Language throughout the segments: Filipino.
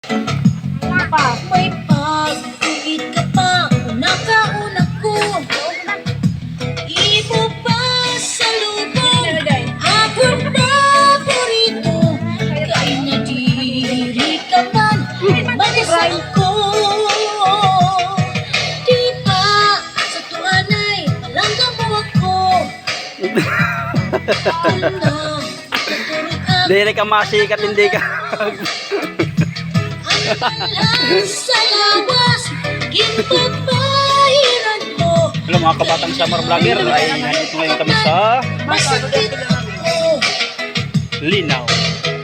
May pag-uwit ka pa, una ko. Ibo pa sa lubong, akong paborito. Kay nadiri ka man, mag-isang ko. Di ba sa tuanay, palangga mo ako. Dili ka masikat, hindi ka. Sa lawas, ginpapahiran mo. Hello mga kabatang summer vlogger, ay nandito ngayon kami sa Masakit ako. Linaw.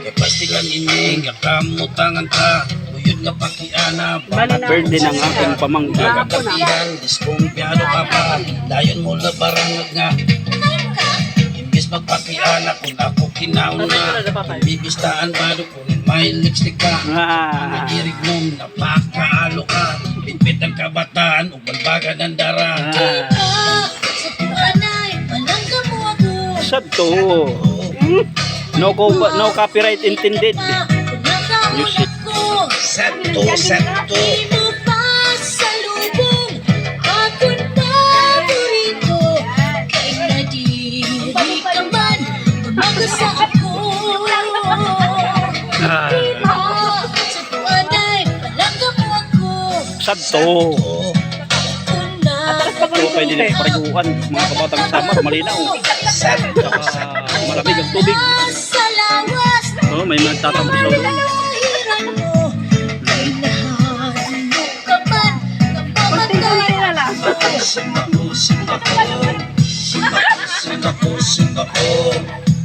Kapastilan ining kamutangan ka. Uyod nga pakianap. Birthday ng aking pamangkin. Kagabihan, diskumpiyado ka pa. Dayon mo labarangag nga. Imbis magpakianak kung ako kinauna. Bibistaan ba do kung may lipstick ka. Nagirig mo, napakaalo ka. Bitbit ang kabataan, ubalbaga ng dara. Diba, sa tuanay, palangga mo ako. Sabto. No copyright intended. Use it. Sakto, sakto. Ibo pa sa lubong, akong paborito. Kay nadiri ka man, mag-isa ako. Diba, sa tuanay, palangga mo ako. Sabto. So pwede na pariguhan mga kabatang summer, malinaw. Sakto, Saka malamig ang tubig. Sa lawas, Oh, may magtatampo sa ulo. pahiran mo. Kay nahanap ka man, kapamatay. Singapore, Singapore, Singapore, Singapore,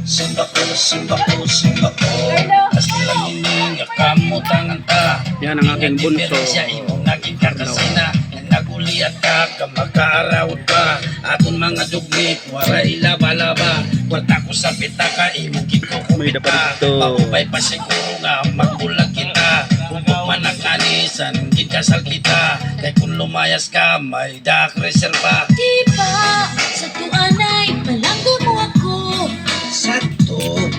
Singapore, Singapore, Singapore. Pastilan ining kamutangan ka. Yan ang aking bunso. Siya imong naging kakasina. Naguliat ka, kamagkaarawad ka. Aton mga dugmit, waray laba-laba. Kwarta ko sa pitaka, imugin ko May kumita. dapat dito. Mahubay pa siguro nga, magkulang kita. Hubog man ang kanisan, hindi kasal kita. Kay kung lumayas ka, may dak reserva. Diba, sa tuanay, palangga mo ako. Sakto,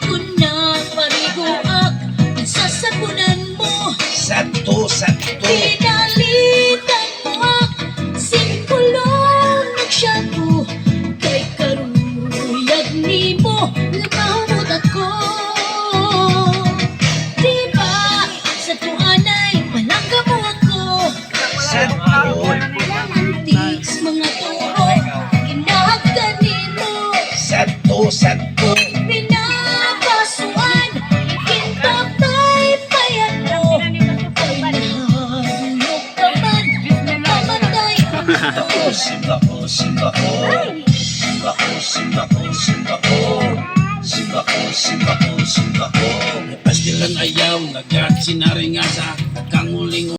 Kung naparigoak, sasabunan mo. sakto, sakto. Pinalitan mo ak, singkulong nagsyapo. Kay karuyag ni mo, lumahumot ako. Diba, sa tuanay, palangga mo ako. Sakto, Antiks mga turo, kinahagdanin mo. sakto, sakto. Pinapasuan, kinpapay-payan mo. Kay nahanap ka man, mamatay. Singapore, Singapore, Singapore, Singapore, Singapore, Singapore, Singapore, Singapore. Pastilan ayaw, nagat sinaringasa, kanguling